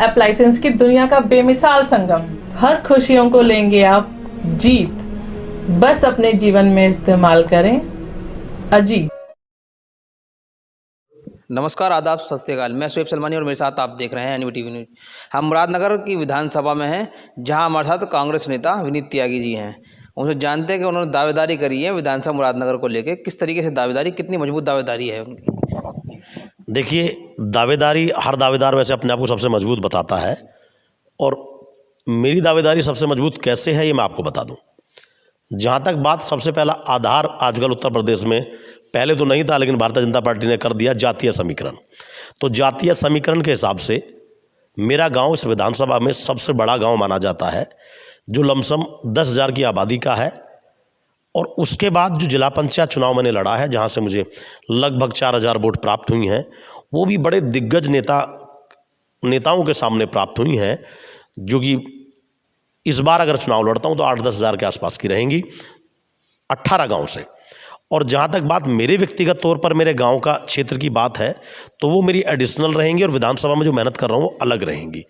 App licence की दुनिया का बेमिसाल संगम। हर खुशियों को लेंगे आप जीत, बस अपने जीवन में इस्तेमाल करें अजीत। नमस्कार, आदाब, सत श्री अकाल। मैं शोएब सलमानी और मेरे साथ आप देख रहे हैं एनवीटीवी न्यूज। हम मुरादनगर की विधानसभा में हैं, जहां हमारे साथ कांग्रेस नेता विनीत त्यागी जी हैं। उनसे जानते हैं कि उन्होंने दावेदारी करी है विधानसभा मुरादनगर को लेकर। किस तरीके से दावेदारी, कितनी मजबूत दावेदारी है उनकी? देखिए, दावेदारी, हर दावेदार वैसे अपने आप को सबसे मजबूत बताता है, और मेरी दावेदारी सबसे मजबूत कैसे है ये मैं आपको बता दूं। जहाँ तक बात, सबसे पहला आधार आजकल उत्तर प्रदेश में, पहले तो नहीं था लेकिन भारतीय जनता पार्टी ने कर दिया, जातीय समीकरण। तो जातीय समीकरण के हिसाब से मेरा गांव इस विधानसभा में सबसे बड़ा गांव माना जाता है, जो लमसम 10,000 की आबादी का है। और उसके बाद जो जिला पंचायत चुनाव मैंने लड़ा है, जहां से मुझे लगभग 4,000 वोट प्राप्त हुई हैं, वो भी बड़े दिग्गज नेताओं के सामने प्राप्त हुई हैं, जो कि इस बार अगर चुनाव लड़ता हूं तो 8-10 हज़ार के आसपास की रहेंगी 18 गांव से। और जहां तक बात मेरे व्यक्तिगत तौर पर मेरे गांव का क्षेत्र की बात है, तो वो मेरी एडिशनल रहेंगी, और विधानसभा में जो मेहनत कर रहा हूं वो अलग रहेंगी।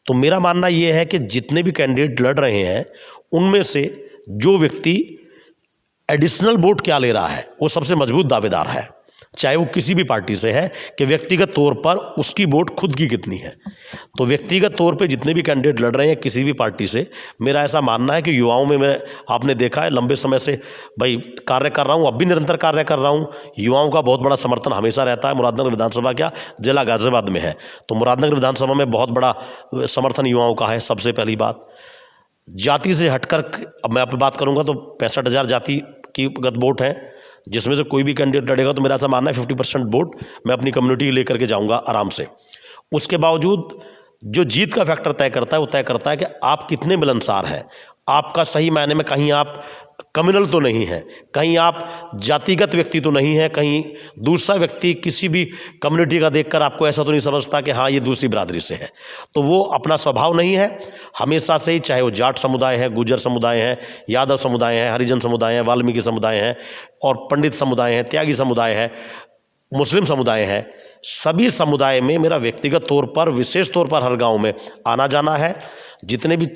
तो मेरा मानना ये है कि जितने भी कैंडिडेट लड़ रहे हैं, उनमें से जो व्यक्ति एडिशनल वोट क्या ले रहा है वो सबसे मजबूत दावेदार है, चाहे वो किसी भी पार्टी से है, कि व्यक्तिगत तौर पर उसकी वोट खुद की कितनी है। तो व्यक्तिगत तौर पे जितने भी कैंडिडेट लड़ रहे हैं किसी भी पार्टी से, मेरा ऐसा मानना है कि युवाओं में मैं, आपने देखा है लंबे समय से भाई कार्य कर रहा हूँ, अब भी निरंतर कार्य कर रहा हूँ। युवाओं का बहुत बड़ा समर्थन हमेशा रहता है। मुरादनगर विधानसभा क्या, जिला गाजियाबाद में है, तो मुरादनगर विधानसभा में बहुत बड़ा समर्थन युवाओं का है। सबसे पहली बात, जाति से हटकर अब मैं आप बात करूँगा तो 65,000 जाति की गत वोट है, जिसमें से कोई भी कैंडिडेट लड़ेगा तो मेरा ऐसा मानना है 50% वोट मैं अपनी कम्युनिटी लेकर के जाऊंगा आराम से। उसके बावजूद जो जीत का फैक्टर तय करता है, वो तय करता है कि आप कितने मिलनसार हैं, आपका सही मायने में कहीं आप कम्युनल तो नहीं है, कहीं आप जातिगत व्यक्ति तो नहीं है, कहीं दूसरा व्यक्ति किसी भी कम्युनिटी का देखकर आपको ऐसा तो नहीं समझता कि हाँ ये दूसरी बिरादरी से है। तो वो अपना स्वभाव नहीं है हमेशा से ही, चाहे वो जाट समुदाय है, गुर्जर समुदाय है, यादव समुदाय है, हरिजन समुदाय है, वाल्मीकि समुदाय है, और पंडित समुदाय है, त्यागी समुदाय है, मुस्लिम समुदाय है। सभी समुदाय में मेरा व्यक्तिगत तौर पर, विशेष तौर पर हर गाँव में आना जाना है। जितने भी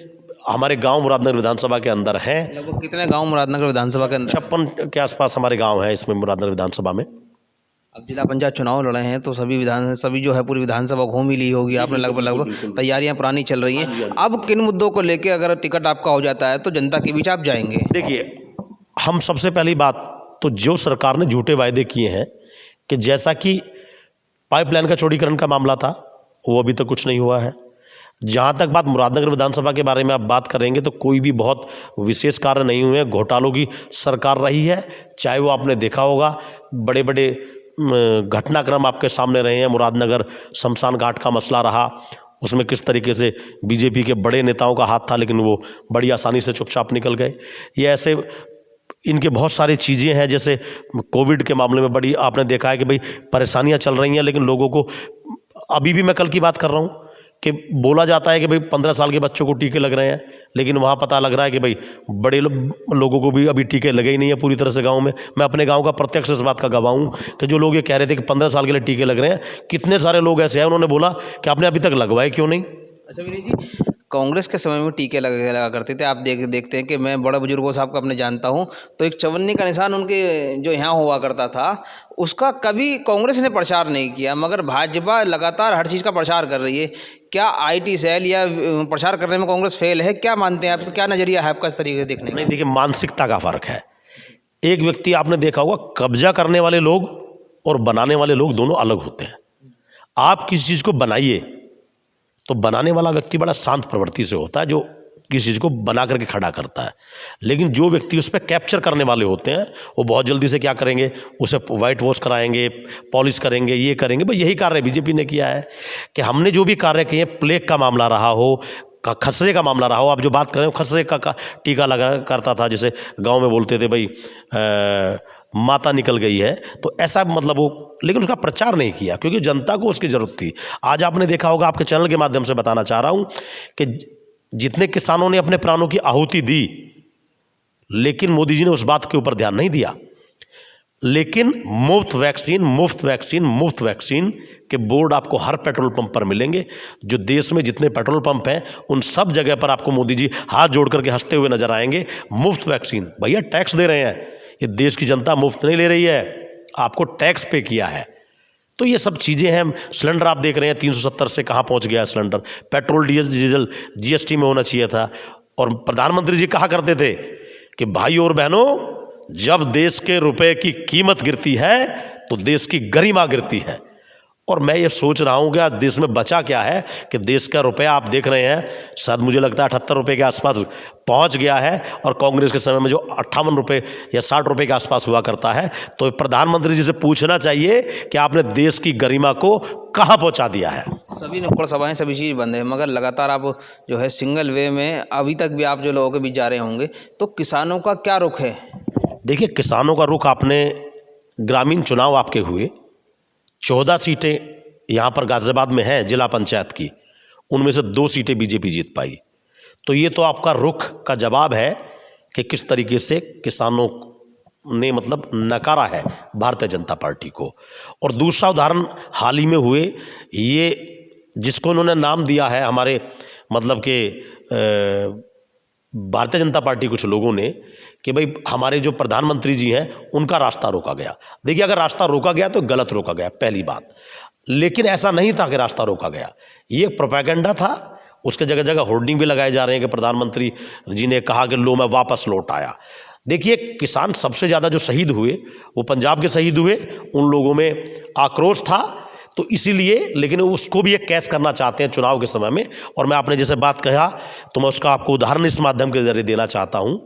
हमारे गांव मुरादनगर विधानसभा के अंदर हैं, लगभग कितने गांव मुरादनगर विधानसभा के अंदर? 56 के आसपास हमारे गांव हैं इसमें मुरादनगर विधानसभा में। अब जिला पंचायत चुनाव लड़े हैं तो सभी जो है पूरी विधानसभा घूम ही ली होगी आपने, लगभग तैयारियां पुरानी चल रही हैं। अब किन मुद्दों को लेकर अगर टिकट आपका हो जाता है तो जनता के बीच आप जाएंगे? देखिए, हम सबसे पहली बात तो जो सरकार ने झूठे वायदे किए हैं, कि जैसा कि पाइपलाइन का चौड़ीकरण का मामला था, वो अभी तक कुछ नहीं हुआ है। जहाँ तक बात मुरादनगर विधानसभा के बारे में आप बात करेंगे तो कोई भी बहुत विशेष कार्य नहीं हुए हैं। घोटालों की सरकार रही है, चाहे वो आपने देखा होगा बड़े बड़े घटनाक्रम आपके सामने रहे हैं। मुरादनगर शमशान घाट का मसला रहा, उसमें किस तरीके से बीजेपी के बड़े नेताओं का हाथ था, लेकिन वो बड़ी आसानी से चुपचाप निकल गए। ये ऐसे इनके बहुत सारी चीज़ें हैं, जैसे कोविड के मामले में बड़ी आपने देखा है कि भाई परेशानियां चल रही हैं, लेकिन लोगों को, अभी भी मैं कल की बात कर रहा हूँ कि बोला जाता है कि भाई 15 साल के बच्चों को टीके लग रहे हैं, लेकिन वहाँ पता लग रहा है कि भाई बड़े लोगों को भी अभी टीके लगे ही नहीं है पूरी तरह से गांव में। मैं अपने गांव का प्रत्यक्ष इस बात का गवाह हूँ कि जो लोग ये कह रहे थे कि 15 साल के लिए टीके लग रहे हैं, कितने सारे लोग ऐसे हैं उन्होंने बोला कि आपने अभी तक लगवाए क्यों नहीं। अच्छा विनीत जी, कांग्रेस के समय में टीके लगा करते थे, आप देखते हैं कि मैं बड़े बुजुर्गों से आपको अपने जानता हूं, तो एक चवन्नी का निशान उनके जो यहाँ हुआ करता था, उसका कभी कांग्रेस ने प्रचार नहीं किया, मगर भाजपा लगातार हर चीज़ का प्रचार कर रही है। क्या आईटी सेल या प्रचार करने में कांग्रेस फेल है? क्या मानते हैं आप, क्या नजरिया है आपका इस तरीके से देखने का? नहीं, देखिए, मानसिकता का फर्क है। एक व्यक्ति, आपने देखा होगा, कब्जा करने वाले लोग और बनाने वाले लोग दोनों अलग होते हैं। आप किसी चीज़ को बनाइए तो बनाने वाला व्यक्ति बड़ा शांत प्रवृत्ति से होता है, जो किसी चीज़ को बना करके खड़ा करता है। लेकिन जो व्यक्ति उस पर कैप्चर करने वाले होते हैं, वो बहुत जल्दी से क्या करेंगे, उसे वाइट वॉश कराएंगे, पॉलिश करेंगे, ये करेंगे। भाई यही कार्य बीजेपी ने किया है कि हमने जो भी कार्य किए, प्लेग का मामला रहा हो, खसरे का मामला रहा हो, आप जो बात करें खसरे का टीका लगा करता था, जैसे गाँव में बोलते थे भाई माता निकल गई है, तो ऐसा मतलब वो, लेकिन उसका प्रचार नहीं किया क्योंकि जनता को उसकी ज़रूरत थी। आज आपने देखा होगा, आपके चैनल के माध्यम से बताना चाह रहा हूँ कि जितने किसानों ने अपने प्राणों की आहुति दी, लेकिन मोदी जी ने उस बात के ऊपर ध्यान नहीं दिया। लेकिन मुफ्त वैक्सीन के बोर्ड आपको हर पेट्रोल पंप पर मिलेंगे। जो देश में जितने पेट्रोल पंप हैं उन सब जगह पर आपको मोदी जी हाथ जोड़ करके हंसते हुए नजर आएंगे। मुफ्त वैक्सीन, भैया टैक्स दे रहे हैं, ये देश की जनता मुफ्त नहीं ले रही है, आपको टैक्स पे किया है। तो ये सब चीज़ें हैं। सिलेंडर आप देख रहे हैं 370 से कहाँ पहुँच गया सिलेंडर। पेट्रोल डीजल जीएसटी में होना चाहिए था। और प्रधानमंत्री जी कहा करते थे कि भाई और बहनों, जब देश के रुपए की कीमत गिरती है तो देश की गरिमा गिरती है। और मैं ये सोच रहा हूँ कि आज देश में बचा क्या है कि देश का रुपया आप देख रहे हैं शायद मुझे लगता है 78 रुपये के आसपास पहुँच गया है, और कांग्रेस के समय में जो 58 रुपये या 60 रुपये के आसपास हुआ करता है। तो प्रधानमंत्री जी से पूछना चाहिए कि आपने देश की गरिमा को कहाँ पहुँचा दिया है। सभी नुक्कड़ सभाएं, सभी चीज़ बंद है, मगर लगातार आप जो है सिंगल वे में अभी तक भी आप जो लोगों के बीच जा रहे होंगे, तो किसानों का क्या रुख है? देखिए, किसानों का रुख, आपने ग्रामीण चुनाव आपके हुए, 14 सीटें यहाँ पर गाजियाबाद में हैं जिला पंचायत की, उनमें से 2 सीटें बीजेपी जीत पाई। तो ये तो आपका रुख का जवाब है कि किस तरीके से किसानों ने मतलब नकारा है भारतीय जनता पार्टी को। और दूसरा उदाहरण हाल ही में हुए, ये जिसको उन्होंने नाम दिया है हमारे मतलब के भारतीय जनता पार्टी कुछ लोगों ने कि भाई हमारे जो प्रधानमंत्री जी हैं उनका रास्ता रोका गया। देखिए, अगर रास्ता रोका गया तो गलत रोका गया, पहली बात। लेकिन ऐसा नहीं था कि रास्ता रोका गया, ये प्रोपेगेंडा था। उसके जगह जगह होर्डिंग भी लगाए जा रहे हैं कि प्रधानमंत्री जी ने कहा कि लो मैं वापस लौट आया। देखिए, किसान सबसे ज़्यादा जो शहीद हुए वो पंजाब के शहीद हुए, उन लोगों में आक्रोश था तो इसीलिए, लेकिन उसको भी एक कैश करना चाहते हैं चुनाव के समय में। और मैं आपने जैसे बात कहा तो मैं उसका आपको उदाहरण इस माध्यम के जरिए देना चाहता हूं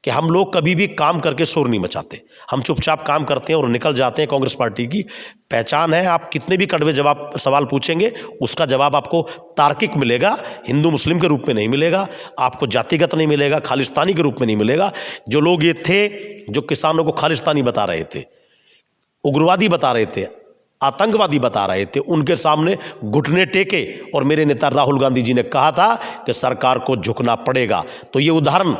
कि हम लोग कभी भी काम करके शोर नहीं मचाते, हम चुपचाप काम करते हैं और निकल जाते हैं। कांग्रेस पार्टी की पहचान है, आप कितने भी कड़वे सवाल पूछेंगे उसका जवाब आपको तार्किक मिलेगा, हिंदू मुस्लिम के रूप में नहीं मिलेगा, आपको जातिगत नहीं मिलेगा, खालिस्तानी के रूप में नहीं मिलेगा। जो लोग ये थे जो किसानों को खालिस्तानी बता रहे थे, उग्रवादी बता रहे थे, आतंकवादी बता रहे थे, उनके सामने घुटने टेके और मेरे नेता राहुल गांधी जी ने कहा था कि सरकार को झुकना पड़ेगा। तो ये उदाहरण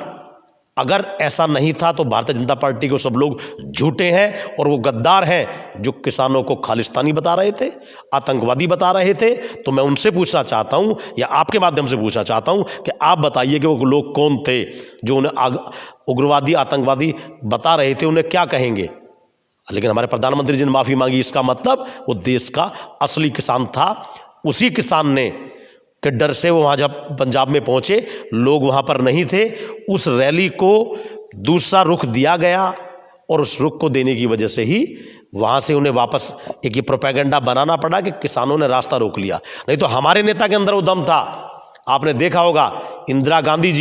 अगर ऐसा नहीं था तो भारतीय जनता पार्टी को सब लोग झूठे हैं और वो गद्दार हैं जो किसानों को खालिस्तानी बता रहे थे, आतंकवादी बता रहे थे। तो मैं उनसे पूछना चाहता हूं या आपके माध्यम से पूछना चाहता हूं कि आप बताइए कि वो लोग कौन थे जो उन्हें उग्रवादी आतंकवादी बता रहे थे, उन्हें क्या कहेंगे। लेकिन हमारे प्रधानमंत्री जी ने माफ़ी मांगी, इसका मतलब वो देश का असली किसान था। उसी किसान ने के डर से वो वहाँ जब पंजाब में पहुँचे, लोग वहाँ पर नहीं थे, उस रैली को दूसरा रुख दिया गया और उस रुख को देने की वजह से ही वहाँ से उन्हें वापस एक ये प्रोपेगेंडा बनाना पड़ा कि किसानों ने रास्ता रोक लिया। नहीं तो हमारे नेता के अंदर वो दम था। आपने देखा होगा इंदिरा गांधी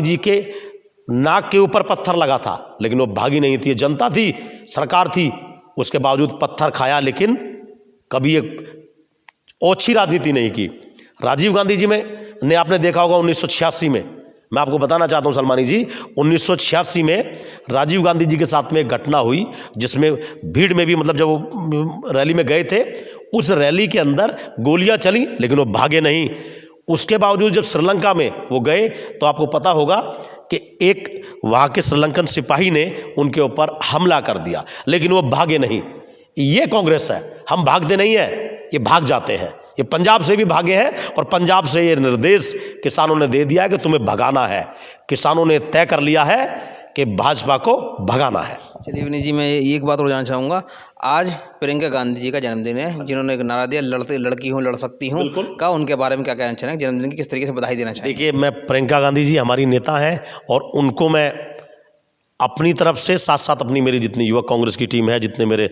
जी के नाक के ऊपर पत्थर लगा था लेकिन वो भागी नहीं थी। जनता थी, सरकार थी, उसके बावजूद पत्थर खाया लेकिन कभी एक ओछी राजनीति नहीं की। राजीव गांधी जी ने आपने देखा होगा 1986 में, मैं आपको बताना चाहता हूं सलमानी जी, 1986 में राजीव गांधी जी के साथ में एक घटना हुई जिसमें भीड़ में भी मतलब जब वो रैली में गए थे, उस रैली के अंदर गोलियां चली लेकिन वो भागे नहीं। उसके बावजूद जब श्रीलंका में वो गए तो आपको पता होगा कि एक वहाँ के श्रीलंकन सिपाही ने उनके ऊपर हमला कर दिया लेकिन वो भागे नहीं। ये कांग्रेस है, हम भागते नहीं है, ये भाग जाते हैं। ये पंजाब से भी भागे हैं और पंजाब से ये निर्देश किसानों ने दे दिया है कि तुम्हें भगाना है। किसानों ने तय कर लिया है कि भाजपा को भगाना है। चलिए विनीत जी, मैं एक बात और जानना चाहूँगा, आज प्रियंका गांधी जी का जन्मदिन है, जिन्होंने एक नारा दिया लड़की हूँ लड़ सकती हूँ का, उनके बारे में क्या कहना चाहेंगे, जन्मदिन की किस तरीके से बधाई देना चाहिए? देखिए, मैं प्रियंका गांधी जी हमारी नेता हैं और उनको मैं अपनी तरफ से साथ साथ अपनी मेरी जितनी युवक कांग्रेस की टीम है, जितने मेरे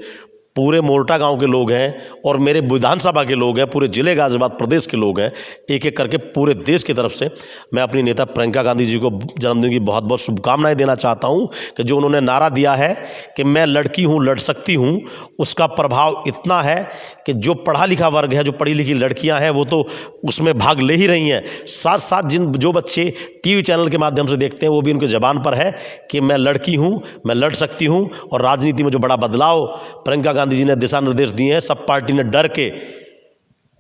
पूरे मोरटा गांव के लोग हैं और मेरे विधानसभा के लोग हैं, पूरे जिले गाजियाबाद प्रदेश के लोग हैं, एक एक करके पूरे देश की तरफ से मैं अपनी नेता प्रियंका गांधी जी को जन्मदिन की बहुत बहुत शुभकामनाएं देना चाहता हूं कि जो उन्होंने नारा दिया है कि मैं लड़की हूं लड़ सकती हूं, उसका प्रभाव इतना है कि जो पढ़ा लिखा वर्ग है, जो पढ़ी लिखी लड़कियां हैं, वो तो उसमें भाग ले ही रही हैं। साथ साथ जो बच्चे टीवी चैनल के माध्यम से देखते हैं वो भी उनके ज़बान पर है कि मैं लड़की हूँ, मैं लड़ सकती हूँ। और राजनीति में जो बड़ा बदलाव प्रियंका गांधी जी ने दिशा निर्देश दिए हैं, सब पार्टी ने डर के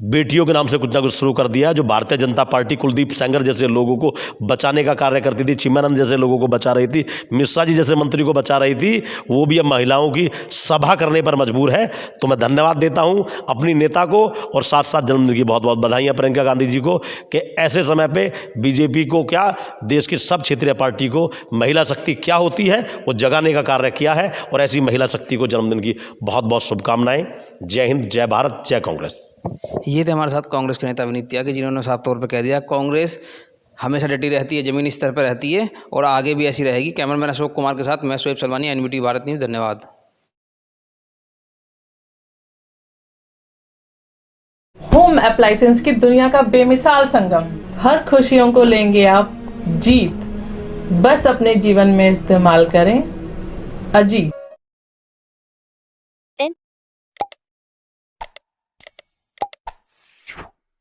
बेटियों के नाम से कुछ ना कुछ शुरू कर दिया। जो भारतीय जनता पार्टी कुलदीप सेंगर जैसे लोगों को बचाने का कार्य करती थी, चिन्मयानंद जैसे लोगों को बचा रही थी, मिश्रा जी जैसे मंत्री को बचा रही थी, वो भी अब महिलाओं की सभा करने पर मजबूर है। तो मैं धन्यवाद देता हूं अपनी नेता को और साथ साथ जन्मदिन की बहुत बहुत बधाइयां प्रियंका गांधी जी को कि ऐसे समय पे बीजेपी को क्या, देश की सब क्षेत्रीय पार्टी को महिला शक्ति क्या होती है वो जगाने का कार्य किया है। और ऐसी महिला शक्ति को जन्मदिन की बहुत बहुत शुभकामनाएं। जय हिंद, जय भारत, जय कांग्रेस। ये थे हमारे साथ कांग्रेस के नेता विनीत त्यागी, जिन्होंने साफ तौर पर कह दिया कांग्रेस हमेशा डटी रहती है, ज़मीनी स्तर पर रहती है और आगे भी ऐसी रहेगी। कैमरामैन अशोक कुमार के साथ मैं शोएब सलवानी, एनबीटी भारत न्यूज़। धन्यवाद। होम अप्लायंसेस की दुनिया का बेमिसाल संगम, हर खुशियों को लेंगे आप जीत, बस अपने जीवन में इस्तेमाल करें अजीत।